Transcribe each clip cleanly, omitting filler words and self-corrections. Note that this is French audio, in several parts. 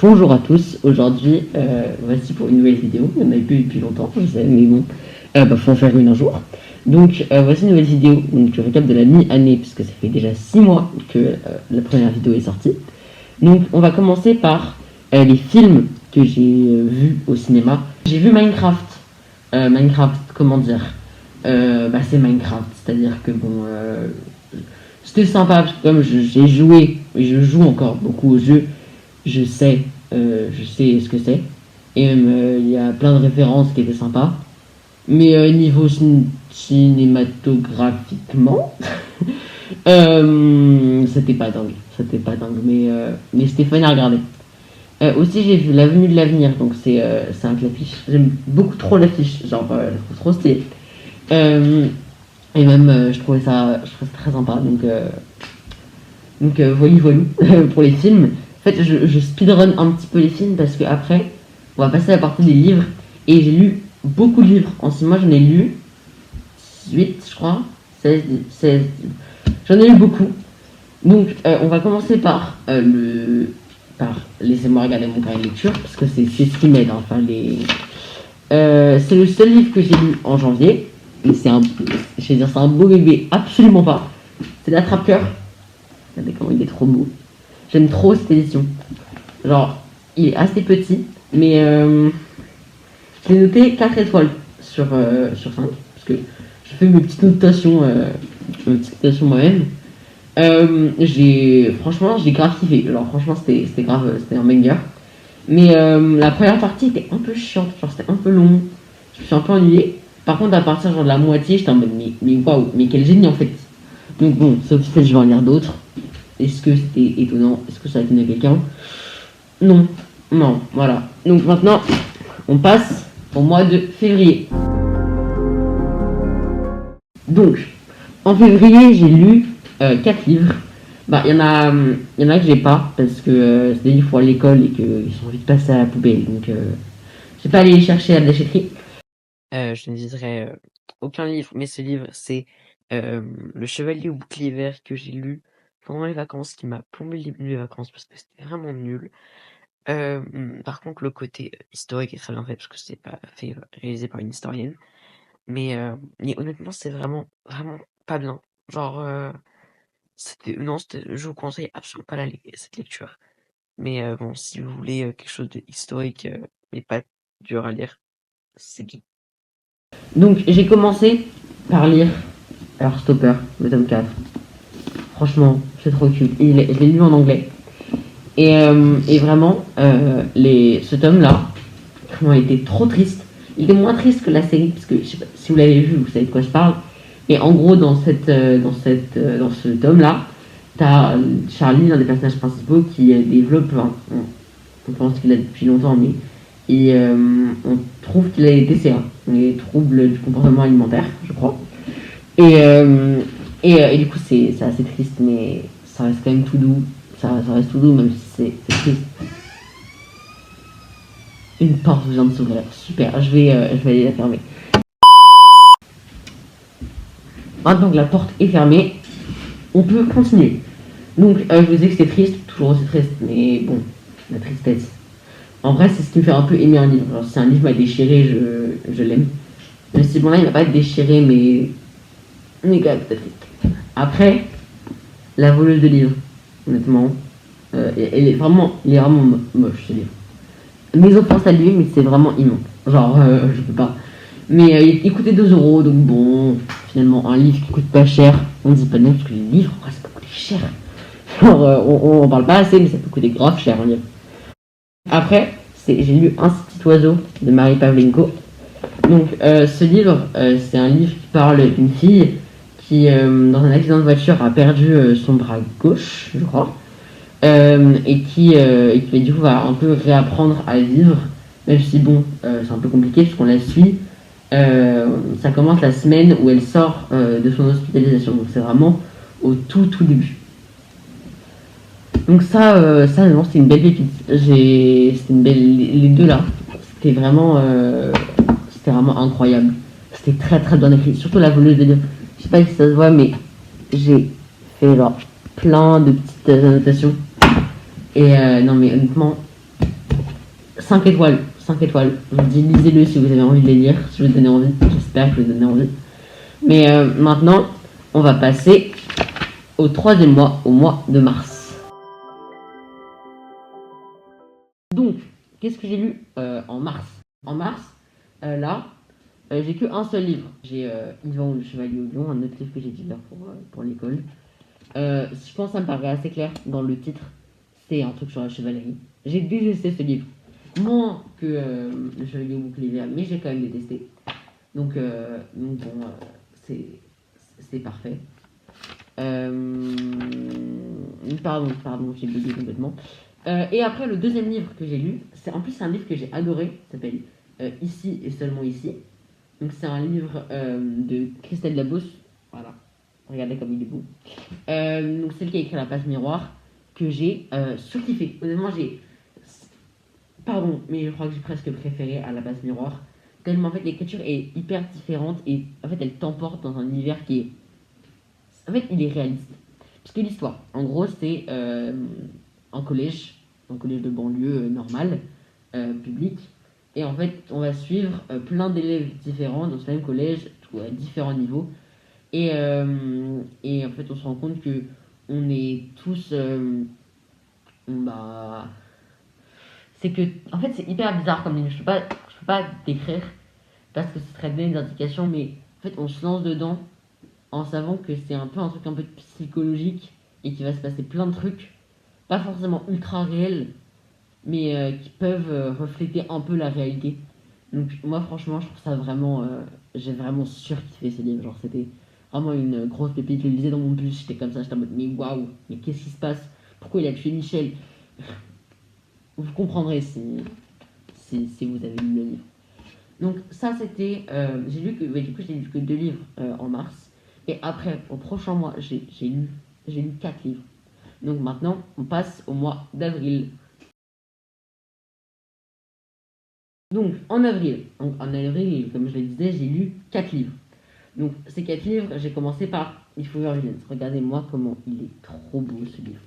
Bonjour à tous, aujourd'hui voici pour une nouvelle vidéo, il n'y en avait plus depuis longtemps, je sais, mais bon, faut en faire une un jour. Donc voici une nouvelle vidéo, donc je récap de la mi-année, puisque ça fait déjà 6 mois que la première vidéo est sortie. Donc on va commencer par les films que j'ai vus au cinéma. J'ai vu Minecraft, comment dire, c'est Minecraft, c'est-à-dire que bon, c'était sympa, parce que comme j'ai joué, et je joue encore beaucoup au jeu, je sais ce que c'est. Et même, il y a plein de références qui étaient sympas. Mais niveau cinématographiquement, c'était pas dingue. Mais c'était fun à regarder. Aussi, j'ai vu L'avenue de l'avenir, donc c'est un de l'affiche. J'aime beaucoup trop l'affiche, genre, je trouve trop stylé. Et même, je trouvais ça très sympa. Donc voilà pour les films. En fait, je speedrun un petit peu les films parce que après, on va passer à la partie des livres. Et j'ai lu beaucoup de livres. En 6 mois, j'en ai lu 8, je crois. 16. J'en ai lu beaucoup. Donc, on va commencer par laissez-moi regarder mon carnet de lecture parce que c'est ce qui m'aide. Enfin, c'est le seul livre que j'ai lu en janvier. Et c'est un beau bébé, absolument pas. C'est l'Attrape-Cœur. Regardez comment il est trop beau. J'aime trop cette édition. Genre, il est assez petit, mais je l'ai noté 4 étoiles sur 5. Parce que je fais mes petites notations moi-même. Franchement, j'ai grave kiffé. Alors, franchement, c'était grave, c'était un banger. Mais la première partie était un peu chiante, genre c'était un peu long. Je me suis un peu ennuyée. Par contre, à partir genre de la moitié, j'étais en mode, mais waouh, mais quel génie en fait. Donc bon, sauf si je vais en lire d'autres. Est-ce que c'était étonnant? Est-ce que ça a étonné quelqu'un? Non, voilà. Donc maintenant, on passe au mois de février. Donc, en février, j'ai lu 4 livres. Il y en a que j'ai pas, parce que c'est des livres pour l'école et qu'ils sont vite passés à la poubelle. Donc, j'ai pas allé les chercher à la déchetterie. Je ne dirais aucun livre, mais ce livre, c'est Le Chevalier au bouclier vert que j'ai lu pendant les vacances, qui m'a plombé le début des vacances parce que c'était vraiment nul. Par contre, le côté historique est très bien fait parce que c'est pas fait réalisé par une historienne. Mais honnêtement, c'est vraiment, vraiment pas bien. Genre, je vous conseille absolument pas cette lecture. Mais bon, si vous voulez quelque chose de historique, mais pas dur à lire, c'est bien. Donc, j'ai commencé par lire Stopper, le tome 4. Franchement, c'est trop cute. Je l'ai lu en anglais. Et vraiment, ce tome-là, vraiment, il était trop triste. Il était moins triste que la série, parce que je sais pas, si vous l'avez vu, vous savez de quoi je parle. Et en gros, dans ce tome-là, t'as Charlie, l'un des personnages principaux, qui développe, on pense qu'il a depuis longtemps, mais on trouve qu'il a des TCA, les troubles du comportement alimentaire, je crois. Et du coup, c'est assez triste, mais ça reste quand même tout doux. Ça reste tout doux, même si c'est triste. Une porte vient de s'ouvrir. Super, je vais aller la fermer. Maintenant que la porte est fermée, on peut continuer. Donc, je vous disais que c'était triste, toujours aussi triste, mais bon, la tristesse. En vrai, c'est ce qui me fait un peu aimer un livre. Alors, si un livre m'a déchiré, je l'aime. Mais si bon là, il m'a pas déchiré, mais quand même peut-être triste. Après, La voleuse de livres, honnêtement, il est vraiment moche ce livre. Mes offenses à lui, mais c'est vraiment immonde. Genre, je peux pas. Mais il coûtait 2€, donc bon, finalement, un livre qui coûte pas cher, on dit pas non, parce que les livres, en vrai, ça peut coûter cher. Genre, on en parle pas assez, mais ça peut coûter grave cher un livre. Après, j'ai lu Un petit oiseau de Marie Pavlenko. Donc, ce livre, c'est un livre qui parle d'une fille qui, dans un accident de voiture, a perdu son bras gauche, je crois. Et qui du coup va un peu réapprendre à vivre, même si bon, c'est un peu compliqué puisqu'on la suit. Ça commence la semaine où elle sort de son hospitalisation, donc c'est vraiment au tout début. Donc ça non, c'était une belle pépite. Les deux là, c'était vraiment incroyable. C'était très bien écrit, surtout La voleuse de livres. Je sais pas si ça se voit, mais j'ai fait genre plein de petites annotations. Et non mais honnêtement, 5 étoiles, 5 étoiles. Je vous dis, lisez-le si vous avez envie de les lire, si je vous donner envie. J'espère que je vous donner envie. Mais maintenant, on va passer au troisième mois, au mois de mars. Donc, qu'est-ce que j'ai lu en mars? En mars, là, j'ai que un seul livre. J'ai Yvan le Chevalier au Lion, un autre livre que j'ai dû lire pour l'école. Je pense que ça me paraît assez clair dans le titre. C'est un truc sur la chevalerie. J'ai détesté ce livre. Moins que le Chevalier au Bouclier Vert, mais j'ai quand même détesté. Donc bon, c'est parfait. Pardon, j'ai bugué complètement. Et après, le deuxième livre que j'ai lu, en plus c'est un livre que j'ai adoré, ça s'appelle Ici et seulement ici. Donc c'est un livre de Christelle Labousse. Voilà, regardez comme il est beau. Donc celle qui a écrit La Page Miroir, que j'ai surkiffé. Honnêtement, pardon, mais je crois que j'ai presque préféré à La Page Miroir. Tellement en fait l'écriture est hyper différente et en fait elle t'emporte dans un univers qui est... En fait il est réaliste. Parce que l'histoire, en gros c'est un collège de banlieue normal, public. Et en fait on va suivre plein d'élèves différents dans ce même collège, à différents niveaux. Et en fait on se rend compte que on est tous... bah, c'est que en fait c'est hyper bizarre comme livre. Je peux pas décrire parce que ce serait donner des indications, mais en fait on se lance dedans en savant que c'est un peu un truc un peu psychologique et qu'il va se passer plein de trucs, pas forcément ultra réels, mais qui peuvent refléter un peu la réalité. Donc moi franchement je trouve ça vraiment, j'ai vraiment surkiffé ce livre, genre c'était vraiment une grosse pépite. Je le lisais dans mon bus, j'étais comme ça, j'étais en mode mais waouh, mais qu'est-ce qui se passe, pourquoi il a tué Michel? Vous comprendrez si vous avez lu le livre. Donc ça c'était, j'ai lu que, ouais, du coup j'ai lu que 2 livres en mars. Et après, au prochain mois, j'ai lu 4 livres. Donc maintenant, on passe au mois d'avril. Donc en avril, comme je le disais, j'ai lu 4 livres. Donc ces 4 livres, j'ai commencé par If We Were Villains. Regardez-moi comment il est trop beau ce livre.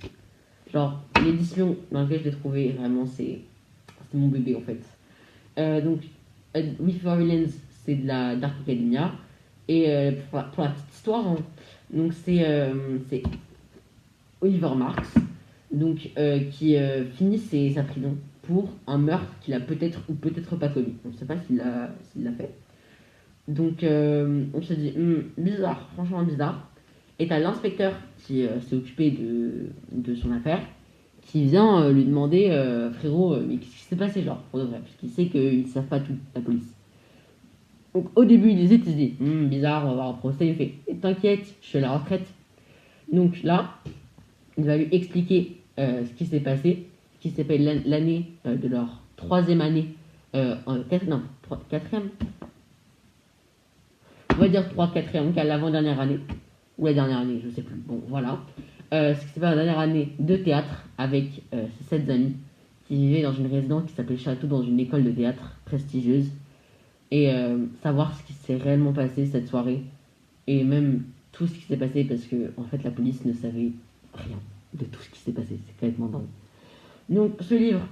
Genre, l'édition dans laquelle je l'ai trouvé, vraiment, c'est mon bébé en fait. Donc, With For Villains, c'est de la Dark Academia. Et pour la petite histoire, hein, donc c'est Oliver Marks, donc, qui finit sa prison pour un meurtre qu'il a peut-être ou peut-être pas commis. On ne sait pas s'il l'a fait. Donc, on se dit, bizarre, franchement bizarre. Et t'as l'inspecteur qui s'est occupé de son affaire, qui vient lui demander, frérot, mais qu'est-ce qui s'est passé, genre, pour de vrai, parce qu'il sait qu'ils ne savent pas tout, la police. Donc au début, il hésite, il se dit, bizarre, on va avoir un procès, il fait, et t'inquiète, je suis à la retraite. Donc là, il va lui expliquer ce qui s'est passé, qui s'appelle l'année de leur troisième année, quatrième, on va dire 3/4e, donc à l'avant-dernière année, ou la dernière année, je sais plus, bon voilà. Ce qui s'est passé la dernière année de théâtre avec ses 7 amis qui vivaient dans une résidence qui s'appelait Château, dans une école de théâtre prestigieuse, et savoir ce qui s'est réellement passé cette soirée, et même tout ce qui s'est passé, parce que en fait la police ne savait rien de tout ce qui s'est passé, c'est complètement dingue. Donc ce livre,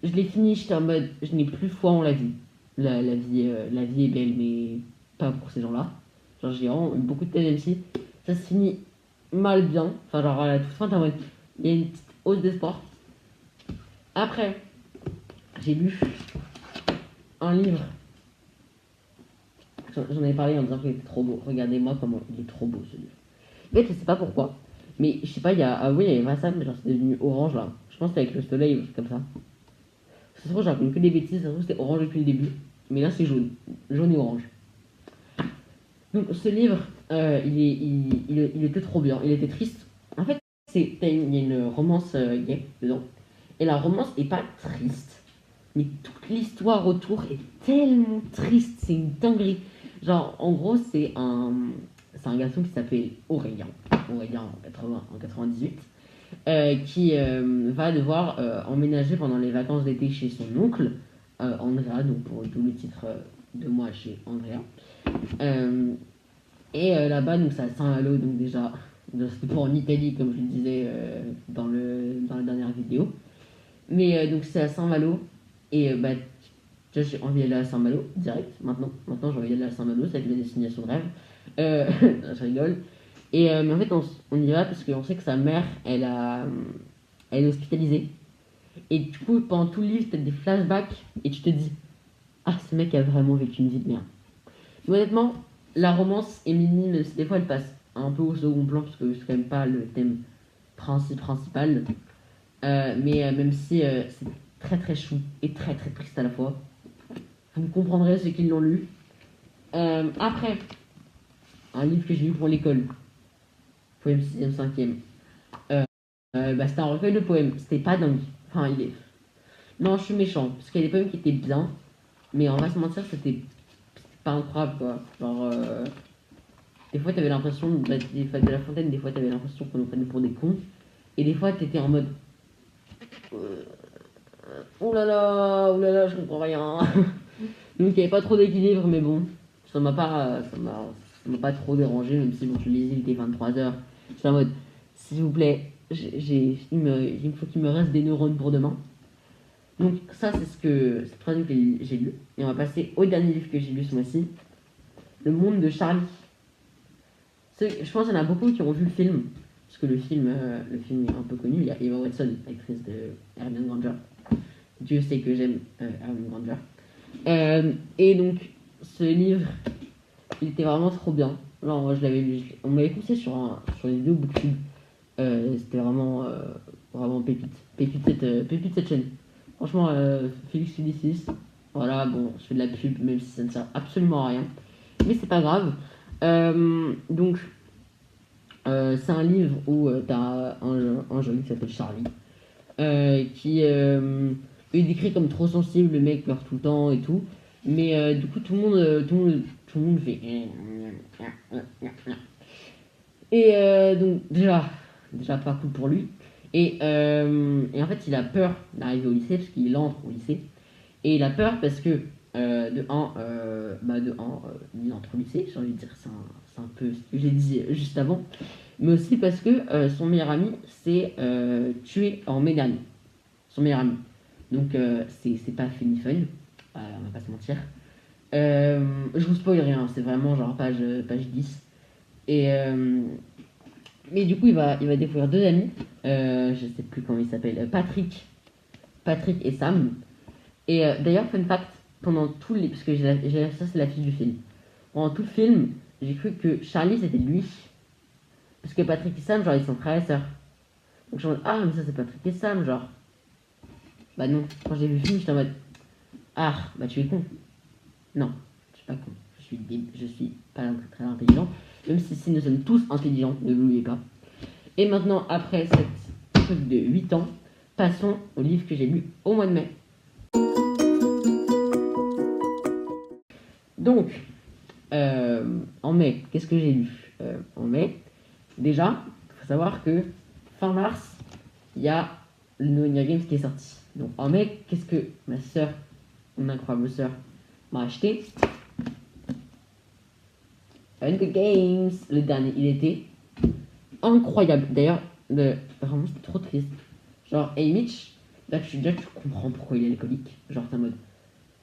je l'ai fini, j'étais en mode, je n'ai plus foi en la vie. La vie est belle, mais pas pour ces gens-là. Genre j'ai vraiment eu beaucoup de peine MC. Ça se finit mal bien, enfin genre à la toute fin, t'as en mode, il y a une petite hausse d'espoir. Après, j'ai lu un livre. J'en avais parlé en disant qu'il était trop beau. Regardez-moi comment il est trop beau ce livre. En fait, je sais pas pourquoi. Mais je sais pas, il y a. Ah oui, il y avait Vassam, mais genre c'est devenu orange là. Je pense que c'est avec le soleil ou comme ça. Ça se trouve, j'ai raconté que des bêtises, ça se trouve c'était orange depuis le début. Mais là c'est jaune. Jaune et orange. Donc ce livre, il était trop bien. Il était triste. En fait, il y a une romance gay dedans. Et la romance est pas triste. Mais toute l'histoire autour est tellement triste. C'est une dinguerie. Genre, en gros, c'est un garçon qui s'appelle Aurélien en 98, qui va devoir emménager pendant les vacances d'été chez son oncle, Andrea, donc pour tout le titre de moi chez Andrea. Et là-bas, donc c'est à Saint-Malo, donc déjà, c'était pas en Italie, comme je le disais dans la dernière vidéo. Mais donc c'est à Saint-Malo, Et bah, tu vois, j'ai envie d'aller à Saint-Malo, direct, maintenant. Maintenant, j'ai envie d'aller à Saint-Malo, c'est ma destination de rêve. Euh, je rigole. Mais en fait, on y va parce qu'on sait que sa mère, elle est hospitalisée. Et du coup, pendant tout le livre, t'as des flashbacks et tu te dis, ah, ce mec a vraiment vécu une vie de merde. Mais honnêtement, la romance est minime, même si des fois elle passe un peu au second plan parce que c'est quand même pas le thème principal. Mais même si c'est très très chou et très très triste à la fois, vous comprendrez ceux qui l'ont lu. Après, un livre que j'ai lu pour l'école, poème 6e, 5e. Bah, c'était un recueil de poèmes, c'était pas dingue. Enfin, il est. Non, je suis méchant, parce qu'il y a des poèmes qui étaient bien, mais on va se mentir, c'était pas incroyable quoi. Genre, des fois t'avais l'impression, bah, des fois de La Fontaine, des fois t'avais l'impression qu'on nous prenait pour des cons, et des fois t'étais en mode. euh, oh là là, je comprends rien. Donc il n'y avait pas trop d'équilibre, mais bon, ça m'a pas trop dérangé, même si bon, je lisais, il était 23h. J'étais en mode, s'il vous plaît, il faut qu'il me reste des neurones pour demain. Donc ça, c'est le troisième que j'ai lu. Et on va passer au dernier livre que j'ai lu ce mois-ci, Le Monde de Charlie. Je pense qu'il y en a beaucoup qui ont vu le film, parce que le film est un peu connu. Il y a Emma Watson, actrice de Hermione Granger. Dieu sait que j'aime Hermione Granger. Et donc, ce livre, il était vraiment trop bien. Genre, moi, je l'avais lu, on m'avait poussé sur les vidéos Booktube. C'était vraiment, vraiment pépite cette chaîne. Franchement, Félix Félicis, voilà, bon, je fais de la pub, même si ça ne sert absolument à rien. Mais c'est pas grave. Donc, c'est un livre où t'as un jeune qui s'appelle Charlie, qui est décrit comme trop sensible, le mec pleure tout le temps et tout. Mais du coup, tout le monde fait. Et donc, déjà pas cool pour lui. Et en fait, il a peur d'arriver au lycée parce qu'il entre au lycée. Et il a peur parce que, il entre au lycée, j'ai envie de dire, c'est un peu ce que j'ai dit juste avant. Mais aussi parce que son meilleur ami s'est tué en mai dernier. Son meilleur ami. Donc, c'est pas funny fun, on va pas se mentir. Je vous spoil rien, c'est vraiment genre page 10. Et, mais du coup, il va découvrir deux amis. Je sais plus comment ils s'appellent. Patrick et Sam. Et d'ailleurs, fun fact, pendant tout les. Parce que ça, c'est la fille du film. Pendant tout le film, j'ai cru que Charlie, c'était lui. Parce que Patrick et Sam, genre, ils sont frères et sœurs. Donc je me dis, ah, mais ça, c'est Patrick et Sam, genre. Bah non, quand j'ai vu le film, j'étais en mode, ah, bah tu es con. Non, je suis pas con. Je suis pas très intelligent. Même si nous sommes tous intelligents, ne l'oubliez pas. Et maintenant, après cette truc de 8 ans, passons au livre que j'ai lu au mois de mai. Donc, en mai, qu'est-ce que j'ai lu en mai? Déjà, il faut savoir que fin mars, il y a le No Hunger Games qui est sorti. Donc en mai, qu'est-ce que ma soeur, mon incroyable soeur, m'a acheté? Hunger Games, le dernier, il était incroyable. D'ailleurs, vraiment, c'était trop triste. Genre, hey Mitch, là tu comprends pourquoi il est alcoolique. Genre, t'es en mode,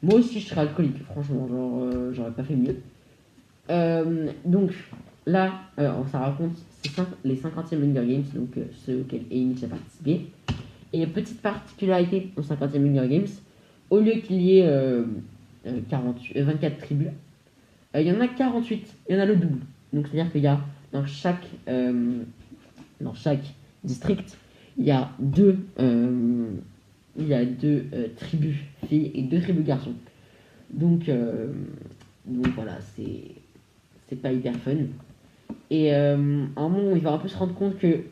moi aussi je serais alcoolique, franchement, genre, j'aurais pas fait mieux. Donc, là, ça raconte les 50e Hunger Games, donc ceux auxquels hey Mitch a participé. Et petite particularité au 50e Hunger Games, au lieu qu'il y ait 24 tribus, il y en a 48, il y en a le double. Donc c'est-à-dire qu'il y a dans chaque district, il y a deux tribus filles et deux tribus garçons. Donc voilà, c'est pas hyper fun. Et à un moment, il va un peu se rendre compte qu'il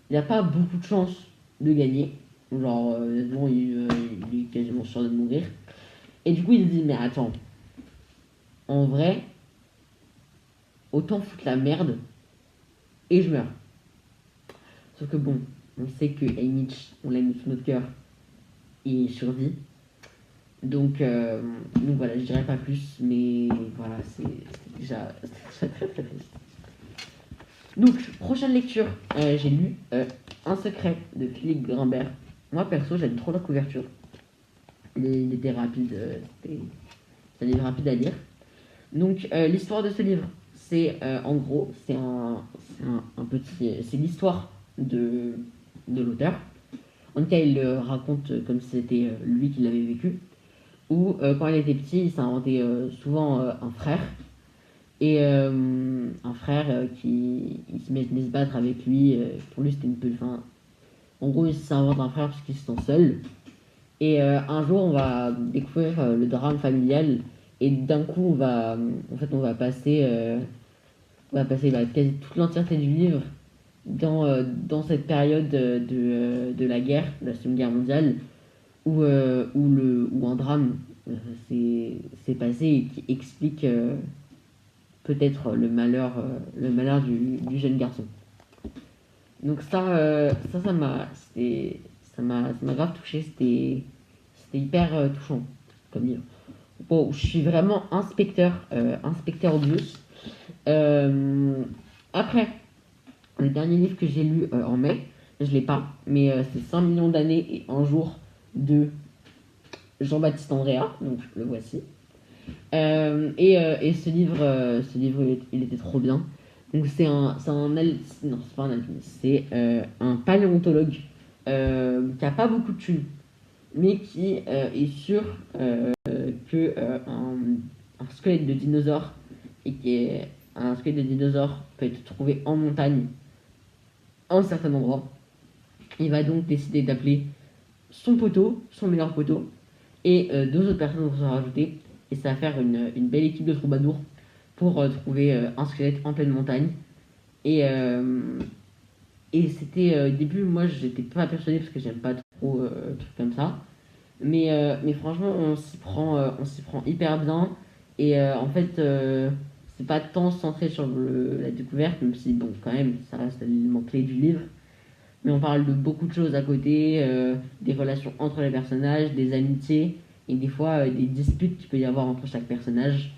n'y a pas beaucoup de chances de gagner. Genre, honnêtement, il est quasiment sûr de mourir. Et du coup, il se dit, mais attends, en vrai, autant foutre la merde et je meurs. Sauf que bon, on sait que Haymitch, on l'aime de tout notre cœur, il survit. Donc voilà, je dirais pas plus, mais voilà, c'est déjà très très triste. Donc, prochaine lecture, j'ai lu Un secret de Philippe Grimbert. Moi perso, j'aime trop la couverture. il était rapide, c'est un livre rapide à lire. Donc l'histoire de ce livre, c'est en gros, c'est un petit, c'est l'histoire de l'auteur. En tout cas, il le raconte comme si c'était lui qui l'avait vécu. Où quand il était petit, il s'est inventé souvent un frère. Et un frère qui il s'imaginait se battre avec lui. Pour lui, c'était une peu. Enfin, en gros, il s'invente un frère parce qu'ils se sent seuls. Et un jour, on va découvrir le drame familial. Et d'un coup, en fait, on va passer quasi toute l'entièreté du livre dans cette période de la guerre, de la Seconde Guerre mondiale, où un drame euh, s'est passé et qui explique peut-être le malheur du jeune garçon. Donc ça m'a grave touché. C'était hyper touchant comme livre. Bon, je suis vraiment inspecteur Obvious. Euh, Après, le dernier livre que j'ai lu en mai, je l'ai pas, mais c'est 5 millions d'années et un jour de Jean-Baptiste Andrea, donc le voici. Et ce livre il était trop bien. Donc non, c'est pas un alpiniste, c'est un paléontologue qui a pas beaucoup de thunes, mais qui est sûr que un squelette de dinosaure et qui est un squelette de dinosaure peut être trouvé en montagne à un certain endroit. Il va donc décider d'appeler son poteau, son meilleur poteau, et deux autres personnes vont se rajouter. Et ça va faire une belle équipe de troubadours pour trouver un squelette en pleine montagne. Et, euh, et c'était au début, moi j'étais pas persuadé parce que j'aime pas trop trucs comme ça. Mais franchement, on s'y prend hyper bien. Et en fait, c'est pas tant centré sur la découverte, même si, bon, quand même, ça reste l'élément clé du livre. Mais on parle de beaucoup de choses à côté, des relations entre les personnages, des amitiés, et des fois des disputes qu'il peut y avoir entre chaque personnage.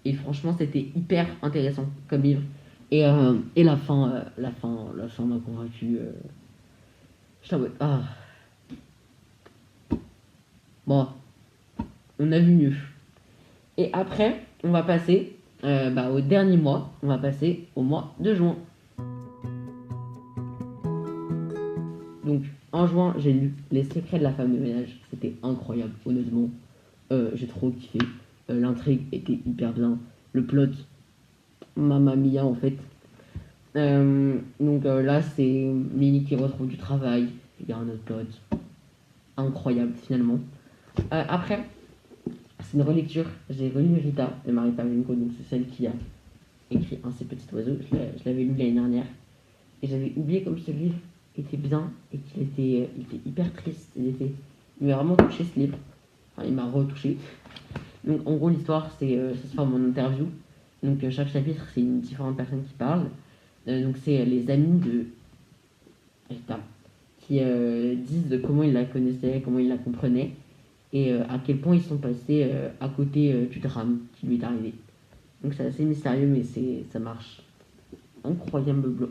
Et franchement, c'était hyper intéressant comme livre. Et la fin m'a convaincu. J'étais en mode, ah, bon, on a vu mieux. Et après, on va passer au dernier mois, on va passer au mois de juin. Donc, en juin, j'ai lu Les secrets de la femme de ménage. C'était incroyable, honnêtement. J'ai trop kiffé. L'intrigue était hyper bien. Le plot, mamma mia, en fait. Là, c'est Mini qui retrouve du travail. Il y a un autre plot. Incroyable, finalement. Après, c'est une relecture. J'ai relu Rita de Marie Pavlenko, donc c'est celle qui a écrit Un ces petits oiseaux. Je l'avais lu l'année dernière. Et j'avais oublié comme ce livre était bien et il était hyper triste. Il m'a vraiment touché ce livre. Enfin, il m'a retouché. Donc en gros l'histoire ça se forme en interview. Donc chaque chapitre c'est une différente personne qui parle. Donc c'est les amis de Rita qui disent comment ils la connaissaient, comment ils la comprenaient et à quel point ils sont passés à côté du drame qui lui est arrivé. Donc c'est assez mystérieux mais ça marche incroyable,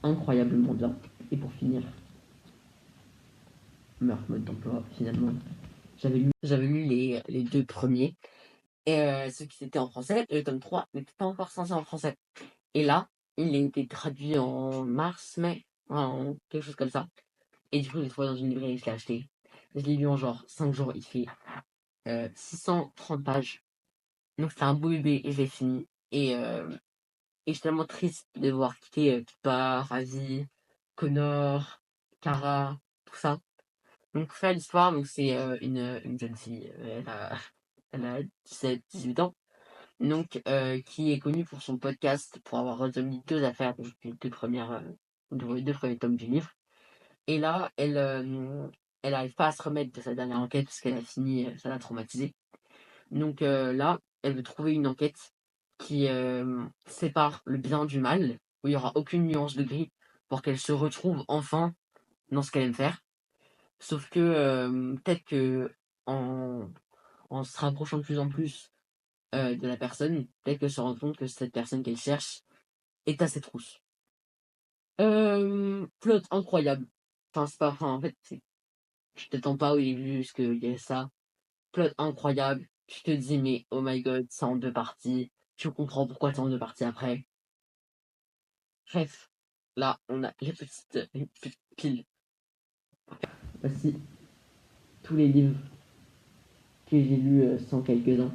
incroyablement bien. Et pour finir, meurtre mode d'emploi finalement. J'avais lu les deux premiers. Et ceux qui étaient en français, le tome 3 n'était pas encore censé en français. Et là, il a été traduit en mars, mai, en quelque chose comme ça. Et du coup, je l'ai trouvé dans une librairie, je l'ai acheté. Je l'ai lu en genre 5 jours, il fait 630 pages. Donc c'est un beau bébé et je l'ai fini. Et je suis tellement triste de voir quitter Pippa, Razi, Connor, Kara, tout ça. Donc faire l'histoire, donc c'est une jeune fille, elle a 17, 18 ans. Donc, qui est connu pour son podcast, pour avoir résolu deux affaires, donc les deux premiers tomes du livre. Et là, elle n'arrive pas à se remettre de sa dernière enquête parce qu'elle a fini, ça l'a traumatisée. Donc là, elle veut trouver une enquête qui sépare le bien du mal, où il n'y aura aucune nuance de gris, pour qu'elle se retrouve enfin dans ce qu'elle aime faire. Sauf que peut-être que en, en se rapprochant de plus en plus de la personne, peut-être qu'elle se rend compte que cette personne qu'elle cherche est à ses trousses. Plot incroyable. Enfin, c'est pas. Enfin, en fait, tu t'attends pas au début parce qu'il y a ça. Plot incroyable. Tu te dis, mais oh my god, c'est en deux parties. Tu comprends pourquoi c'est en deux parties après. Bref, là, on a les petites piles. Voici tous les livres que j'ai lus sans quelques-uns.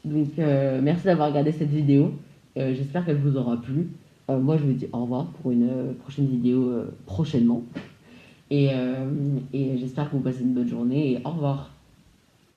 Donc, merci d'avoir regardé cette vidéo. J'espère qu'elle vous aura plu. Moi, je vous dis au revoir pour une prochaine vidéo prochainement. Et j'espère que vous passez une bonne journée et au revoir.